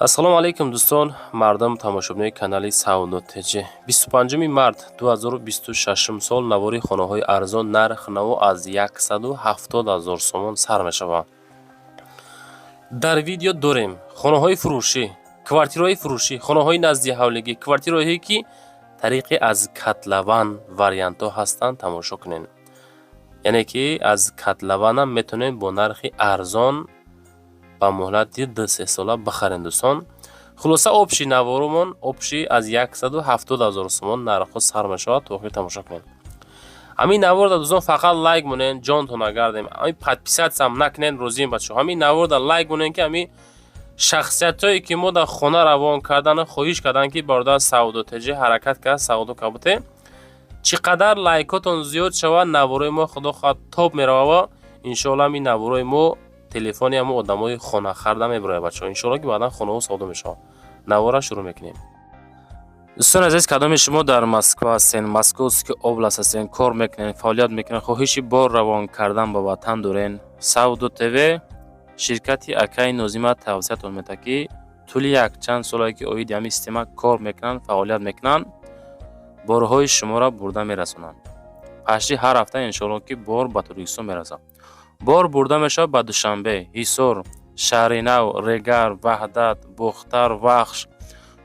ассалому алайкум дӯстон, мардам тамошобинои канали Саудотж. 25 март 2026 сол навори хонаҳои арзон нарх наво аз 170 000 сомон сар мешавад. Дар видео дорем хонаҳои фурӯшӣ, квартираҳои фурӯшӣ, хонаҳои назди ҳавлигӣ, квартираҳое ки тариқи аз котлован вариантҳо ҳастанд тамошо кунед. Яъне ки аз котлованам метавонем бо нархи арзон ба муҳлати 2-3 сола бахарем дӯстон. Хулоса обши наворумон обши аз 170 000 сомон нархҳо сар мешавад. то охир тамошо кунем. Ҳамин наворда дӯстон фақат лайк монен, ҷонтон нагардем. Ҳамин подписатсия ҳам накунен, розием бачаҳо. Ҳамин наворда лайк монен ки ҳамин шахсиятое ки мо дар хона равон кардан хоҳиш кардан ки бародар Саудотж ҳаракат кард Саудо кабуте. Чӣ қадар лайкотон зиёд шавад, навораи мо худо хоҳад топ мерава. Иншоалло ҳамин навораи мо телефони ҳамон одамои хона харда мебарояд бачаҳо. Иншоалло ки баъдан хонаҳо содо мешавад. навора шурӯъ мекунем. дӯстони азиз, кадоми шумо дар Москва ҳастен, Московский област ҳастен, кор мекунен, фаъолият мекунен, хоҳиши бор равон кардан ба ватан дорен, Саудо ТВ ширкати Акаи Нозима тавсиятон метавад ки тӯли якчанд солае ки оиди ҳамин система кор мекунанд, фаъолият мекунанд, борҳои шуморо бурда мерасонанд. пашти ҳар ҳафта иншоалло ки бор ба Тоҷикистон мерасад. бор бурда мешавад ба Душанбе, Ҳисор, Шаҳринав, Регар, Ваҳдат, Бухтар, Вахш,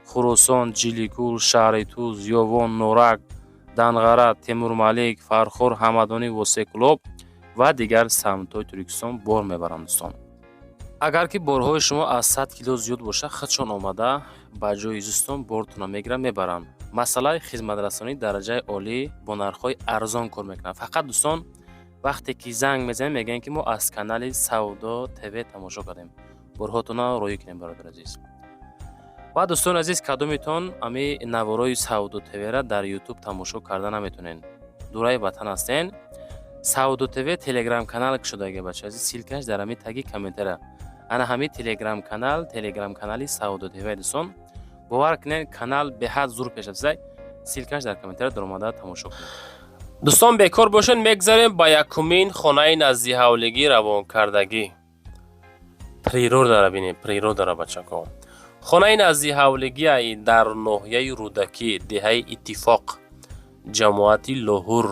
Хурусон, Ҷилигул, Шаҳри Туз, Ёвон, Норак, Данғара, Темурмалик, Фархор, Ҳамадонӣ, Восекулоб ва дигар самтҳои Тоҷикистон бор мебаранд дӯстон. агар ки борҳои шумо аз 100 кило зиёд боша, худшон омада ба ҷои изистон бортона мегиранд, мебаранд. масъалаи хизматрасонӣ дараҷаи олӣ бо нархҳои арзон кор мекунанд. фақат дӯстон вақте ки занг мезанем мегӯем ки мо аз канали Саудо ТВ тамошо кардем. борҳотона роӣ кунем бародар азиз. ва дӯстони азиз, кадомитон ами навораи Саудо ТВ-ра дар YouTube тамошо карда наметонен, дураи ватан ҳастен, Саудо ТВ телеграм канал кушодаги бача азиз, силкаш дар ҳамин таги комментария. ана ҳамин телеграм канали Саудо ТВ дӯстон. бовар кунен, канал беҳад зур пеш афзай. силкаш дар комментария дар омада тамошо кунед. дӯстон, бекор бошед, мегзарем ба якумин хонаи назди ҳавлигӣ равонкардагӣ. природара бинем, природара бачако. хонаи назди ҳавлигии дар ноҳияи Рӯдакӣ, деҳаи Иттифоқ, ҷамоати Лоҳур,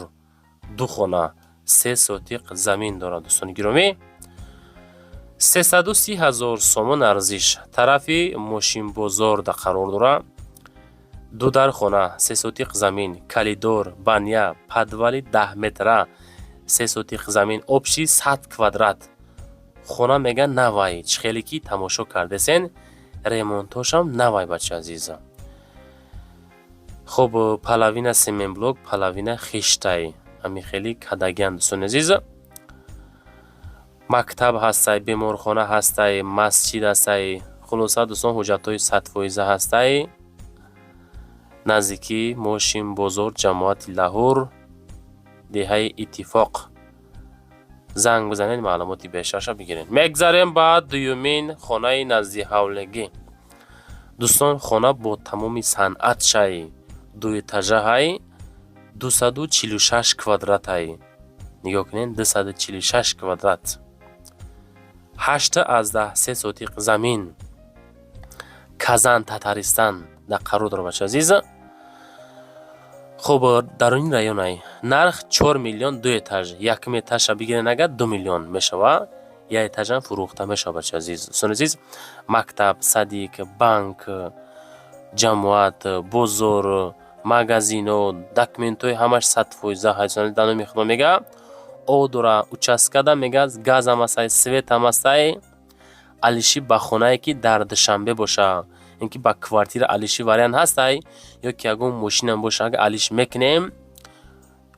2 хона, 3 сотиқ замин дорад дӯстони гиромӣ. 330 000 сомон арзиш, тарафи мошинбозор да қарор дорад. 2 дар хона, 3 сотиқ замин, калидор, баня, падвали 10 метра, 3 сотиқ замин, обши 100 квадрат. хона меган навай, чӣ хеле ки тамошо кардесен, ремонтошам навай бача азиза. хуб, палавина семенблок, палавина хиштай, ҳами хеле кадагиан дӯстони азиза. мактаб ҳастай, беморхона ҳастай, масҷид ҳастай, хулоса дӯстон ҳуҷҷатҳои 100% ҳастай. наздики мошин бозор, ҷамоати Лаҳур, деҳаи Иттифоқ. занг бизанед, маълумоти бештарша бигиред. мегзарем ба дуюмин хонаи назди ҳавлигӣ. дӯстон, хона бо тамоми санъатшай, 2 этажаҳай, 246 квадратай. нигоҳ кунед, 246 квадрат. 8 3 сотиқ замин. Казан, Татаристан да қарор дорад бача азиза. хуб, дар ин районай нарх 4 миллион 2 этаж, якум этажа бигирен агар 2 миллион мешава, як этажам фурӯхта мешава бача азиз. дӯстони азиз, мактаб, садик, банк, ҷамоат, бозор, магазино, документҳои ҳамаш 100% ҳайсонӣ дар номи худо мега. об дора, участкада мега, газам ҳастай, светам ҳастай. алиши ба хонае ки дар Душанбе боша, ин ки ба квартира алиши вариант ҳастай, ё ки ягон мошинам боша, агар алиш мекунем,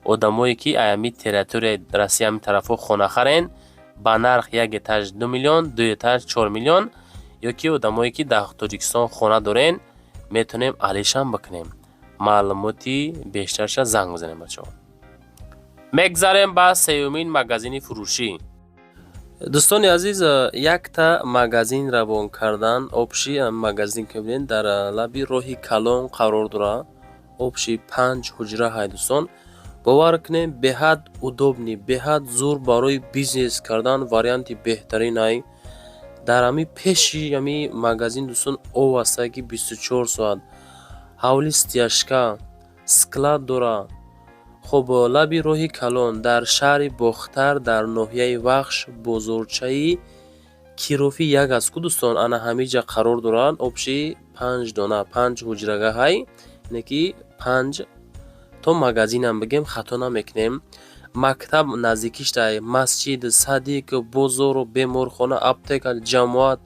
одамое ки ами территорияи Россия ами тарафо хона харен, ба нарх 1 этаж 2 миллион, 2 этаж 4 миллион, ё ки одамое ки дар Тоҷикистон хона дорен, метонем алишам бикунем. маълумоти бештарша занг бизанем бачаҳо. мегзарем ба сеюмин магазини фурӯшӣ. дӯстони азиз, якта магазин равон кардан, обши магазин ки бинед дар лаби роҳи Калон қарор дорад. обши 5 ҳуҷра ҳай дӯстон. бовар кунем, беҳад удобни, беҳад зур барои бизнес кардан варианти беҳтарин ай. дар ҳами пеши ҳами магазин дӯстон об аста ки 24 соат ҳавли стяжка склад дора. хуб лаби роҳи калон дар шаҳри бохтар дар ноҳияи вахш бозорчаи кирофи як аст ку дӯстон ана ҳамиҷа қарор дорад. обши 5 дона 5 ҳуҷрагаҳай яъне ки 5 то магазинам бигем хато намекунем. мактаб наздикиштай масҷид садиқ бозору беморхона аптека ҷамоат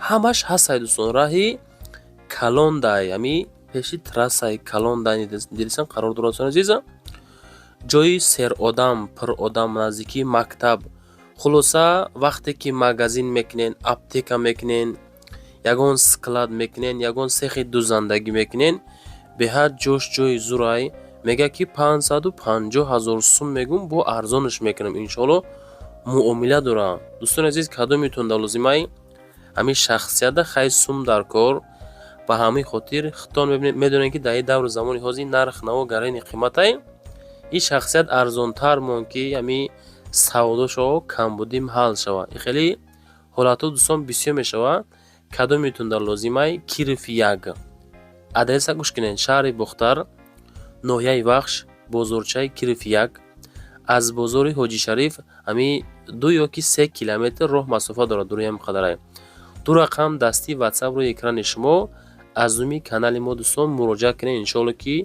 ҳамаш ҳастай дӯстон. раҳи калондай ҳами пеши трассаи калондай дилисан қарор дорад дӯстон азиза. ҷои серодам пуродам наздикии мактаб. хулоса вақте ки магазин мекунен аптека мекунен ягон склад мекунен ягон сехи дӯзандагӣ мекунен беҳад ҷош ҷои зурай мега ки 550 000 сум мегум бо арзонаш мекунам иншоалло муомила дора. дӯстони азиз кадомитон дар лозимаи ҳамин шахсияда хай сум дар кор ба ҳамин хотир хитон медонем ки дар ин давру замони ҳозир нарх наво гарини қиматай ин шахсият арзонтар мон ки ҳамин савдошо камбудим ҳал шава. хеле ҳолатҳо дӯстон бисёр мешава. кадомитон дар лозимаи кириф як адреса гӯш кунед шаҳри бохтар ноҳияи вахш бозорчаи кириф як аз бозори ҳоҷи шариф ҳамин 2 ё ки 3 километр роҳ масофа дорад. дуруям қадарай. ду рақам дасти ватсап рӯи экрани шумо аз уми канали мо дӯстон муроҷиат кунед иншоалло ки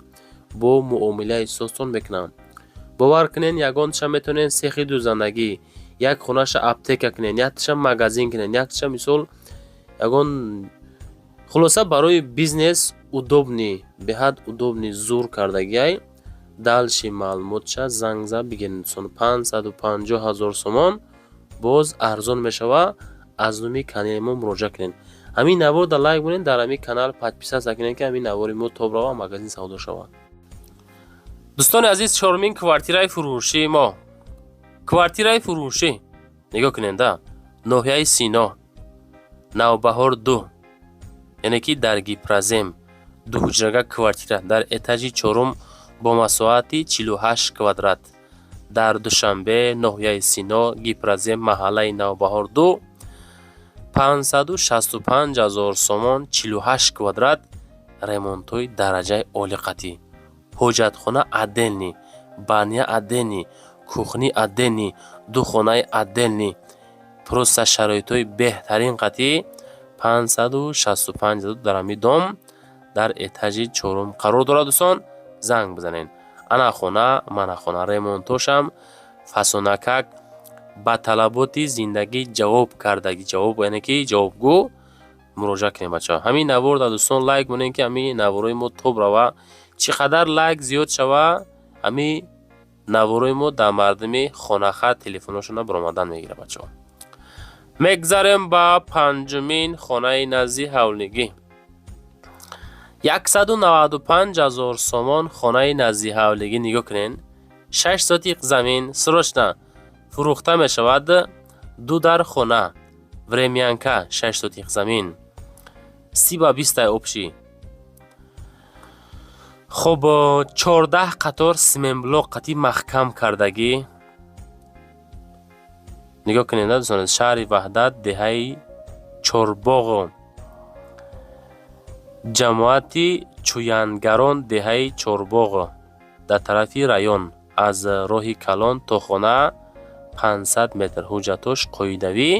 бо муомилаи состон мекунам. бовар кунед ягонтиша метонен сехи дӯзандагӣ як хонаша аптека кунен яктиша магазин кунен яктиша мисол ягон хулоса барои бизнес удобни беҳад удобни зур кардагиай далши маълумотша зангза бигиред. 550 000 сомон боз арзон мешава. аз уми канали мо муроҷиат кунед. ҳамин навор да лайк бонед дар ҳамин канал подписатсия кунед ки ҳамин навори мо тоб рава магазин савдо шавад. дӯстони азиз чорумин квартираи фурӯшии мо квартираи фурӯшӣ нигоҳ кунед да ноҳияи сино навбаҳор 2 яъне ки дар гипразем 2 ҳуҷрага квартира дар этажи 4 бо масоҳати 48 квадрат дар душанбе ноҳияи сино гипразем маҳаллаи навбаҳор 2 565 000 сомон 48 квадрат ремонтҳои дараҷаи олиқатӣ ҳоҷатхона отдельни баня отдельни кухни отдельни ду хонаи отдельни просто шароитҳои беҳтарин қатӣ 565 дар ҳамин дом дар этажи 4 қарор дорад. дӯстон занг бизанед. ана хона мана хона ремонтошам фасонакак ба талаботи зиндагӣ ҷавоб кардагӣ ҷавоб яъне ки ҷавобгӯ муроҷиат кунед бачаҳо. ҳамин навор дар дӯстон лайк монед ки ҳамин наворои мо тоб рава. чӣ қадар лайк зиёд шава ҳамин наворои мо дар мардуми хонахат телефоношона баромадан мегирад бачаҳо. мегзарем ба панҷумин хонаи назди ҳавлигӣ 195 000 сомон хонаи назди ҳавлигӣ нигоҳ кунед. 6 сотиқ замин срочно фурӯхта мешавад. 2 дар хона времянка 6 сотиқ замин 30 ба 20 обши. хуб 14 қатор семенблок қатӣ маҳкам кардагӣ нигоҳ кунед дӯстон. шаҳри ваҳдат деҳаи чорбоғо ҷамоати чӯянгарон деҳаи чорбоғо дар тарафи район аз роҳи калон то хона 500 метр ҳуҷҷатош қоидавӣ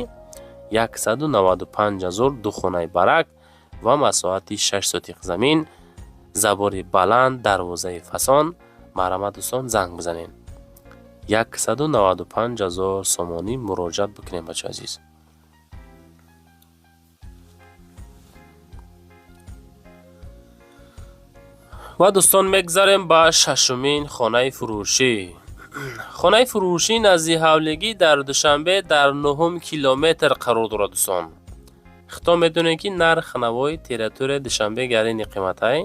195 000 ду хонаи барак ва масоҳати 6 сотиқ замин забори баланд дарвозаи фасон. марҳамат дӯстон занг бизанед. 195 000 сомонӣ муроҷиат бикунед бачаҳои азиз. ва дӯстон мегзарем ба шашумин хонаи фурӯшӣ. хонаи фурӯшӣ назди ҳавлигӣ дар душанбе дар 9 километр қарор дорад дӯстон. хитон медонед ки нарх навои территорияи душанбе гарини қиматай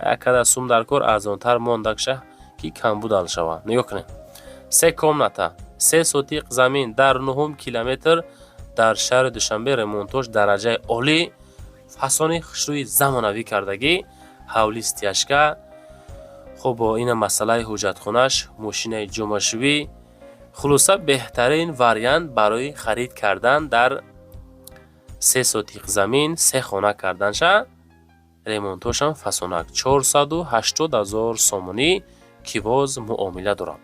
1 сум дар кор арзонтар мондагша ки камбуд ҳал шава. нигоҳ кунед. 3 комната 3 сотиқ замин дар 9 километр дар шаҳри душанбе ремонтош дараҷаи олӣ фасони хушрӯи замонавӣ кардагӣ ҳавли стяжка. хуб ина масъалаи ҳуҷҷатхонаш мошинаи ҷомашӯӣ хулоса беҳтарин вариант барои харид кардан дар 3 сотиқ замин 3 хона карданша ремонтошам фасонак 480,000 сомонӣ ки боз муомила дорам.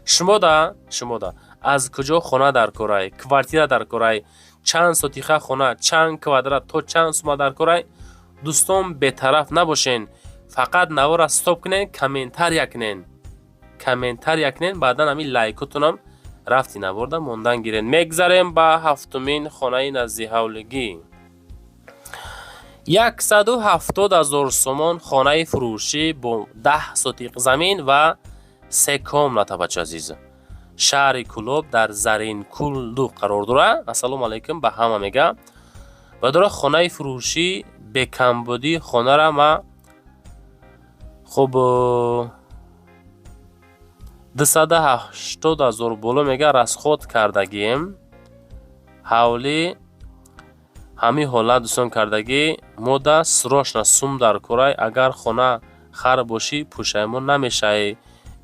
шумода аз куҷо хона даркорай, квартира даркорай, чанд сотиқа хона, чанд квадрат, то чанд сума даркорай? дӯстон бетараф набошен, фақат навора стоп кунен, комментар якнен, баъдан ҳамин лайкотунам рафти наворда мондан гирен. мегзарем ба ҳафтумин хонаи назди ҳавлигӣ. 170,000 сомон хонаи фурӯшӣ бо 10 сотиқ замин ва 3 комната бачазиз. шаҳри Кӯлоб дар Заринкӯлду қарор дорад. ассалому алайкум ба ҳама мега. ва дора хонаи фурӯшӣ бекамбудӣ хонара ма хуб 280,000 боло мега расход кардагием. ҳавли ҳамин ҳолат дӯстон кардагӣ мода срочно сум дар корай. агар хона хар бошӣ пушаймон намешавӣ,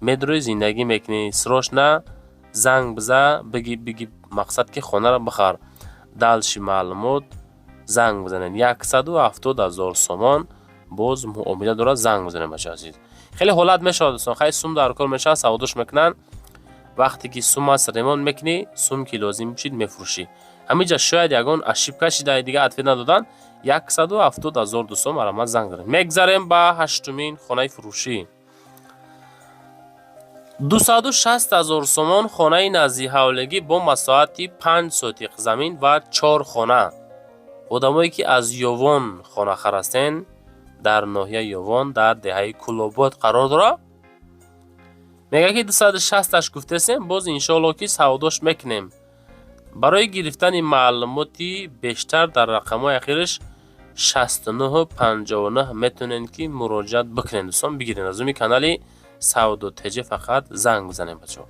медури зиндагӣ мекунӣ. срочно занг биза биги мақсад ки хонара бихар. далши маълумот занг бизанед. 170,000 сомон боз муомила дорад. занг бизанед бача азиз. хеле ҳолат мешавад дӯстон, хай сум дар кор мешавад, савдош мекунанд. вақте ки сум аст ремонт мекунӣ, сум ки лозим бошид мефурӯшӣ. ҳаминҷа шояд ягон ошибка шида дига ответ надодан. 170,000 дӯстон марамат занг занед. мегзарем ба ҳаштумин хонаи фурӯшӣ. 260,000 сомон хонаи назди ҳавлигӣ бо масоҳати 5 сотиқ замин ва 4 хона. одамое ки аз Ёвон хона харастен, дар ноҳияи Ёвон дар деҳаи Кӯлобод қарор дорад. мега ки 260аш гуфтесем, боз иншоалло ки савдош мекунем. барои гирифтани маълумоти бештар дар рақамҳои ахираш 6959 метавонен ки муроҷиат бикунен. дӯстон бигирен аз уми канали Савдо ТЖ фақат занг бизанем бачо.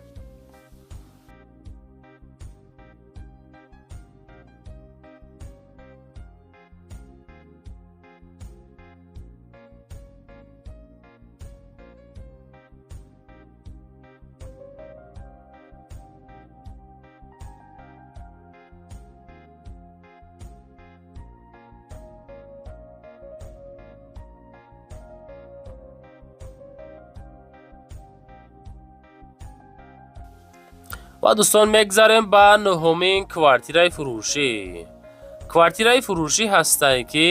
ва дӯстон мегзарем ба нӯҳумин квартираи фурӯшӣ. квартираи фурӯшӣ ҳастае ки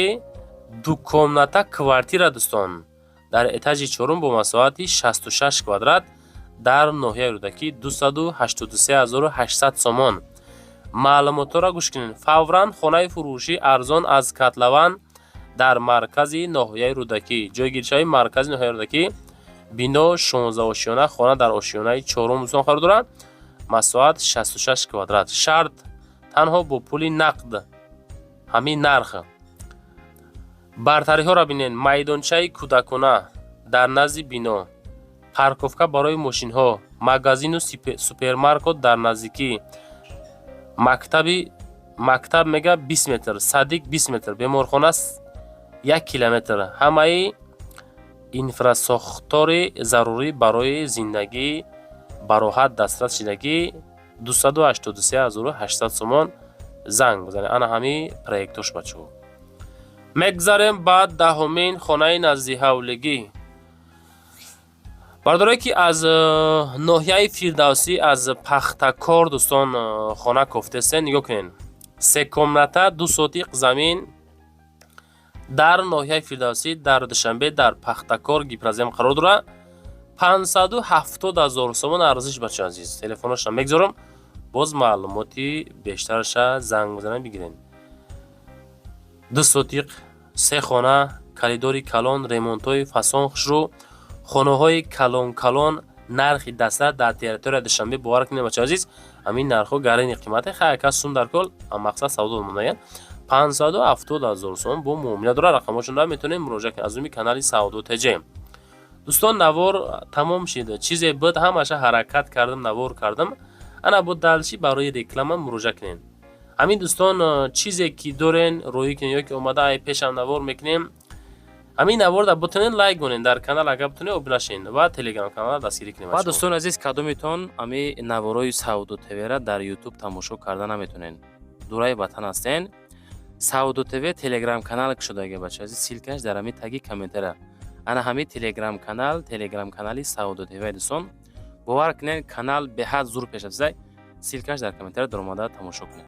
дукомната квартира дӯстон дар этажи чорум бо масоҳати 66 квадрат дар ноҳияи Рӯдакӣ 283,800 сомон. маълумотҳоро гӯш кунед. фавран хонаи фурӯшӣ арзон аз Котлаван дар маркази ноҳияи Рӯдакӣ. ҷойгиришавии маркази ноҳияи Рӯдакӣ, бино 16 ошёна, хона дар ошёнаи чорум дӯстон қарор дорад. масоҳат 66 квадрат. шарт танҳо бо пули нақд. ҳамин нарх. бартариҳоро бинед. майдончаи кӯдакона дар назди бино, парковка барои мошинҳо, магазину супермаркет дар наздикӣ, мактаб мега 20 метр, садик 20 метр, беморхона 1 километр. ҳамаи инфрасохтори зарурӣ барои зиндагӣ бароҳат дастрас шидагӣ 283,800 сомон. занг бизанед. ана ҳамин проектош бачо. мегзарем ба даҳумин хонаи назди ҳавлигӣ. бардорае ки аз ноҳияи Фирдавсӣ, аз Пахтакор дӯстон хона кофтесен, нигоҳ кунед. 3 комната 2 сотиқ замин дар ноҳияи Фирдавсӣ дар Душанбе дар Пахтакор гипразем қарор дорад. 570,000 сомон арзиш бача азиз. телефоношам мегзорам, боз маълумоти бештарша занг бизанед бигирен. 2 сотиқ 3 хона, калидори калон, ремонтҳои фасон хушрӯ, хонаҳои калон нархи дастар дар территорияи Душанбе бовар кунед бача азиз. ҳамин нархҳо гарини қимате хаяка сум дар кол мақсад савдо мондаян. 570,000 сомон бо муомила дора. рақамошон дар метавонед муроҷиат кунед аз уми канали Савдо ТЖ. дӯстон навор тамом шид. чизе буд ҳамаша ҳаракат кардам, навор кардам. ана буд далши барои реклама муроҷиат кунед. ҳамин дӯстон чизе ки дорен рӯӣ кунед ё ки омада ай пешам навор мекунем. ҳамин наворда бутонед лайк гонед, дар канал агар бутонед обуна шед ва телеграм канал дастгирӣ кунед. ва дӯстон азиз, кадомитон ами наворои Савдо ТВ дар YouTube тамошо карда наметонен. дураи ватан ҳастен. Saudo TV Telegram канал кушодаги бача. Силкаш дар ҳамин таги комментария. Ана ҳамин Telegram канали Saudo TV досон. бовар кунед канал беҳад зур пеш афзай. Силкаш дар комментария дар омада тамошо кунед.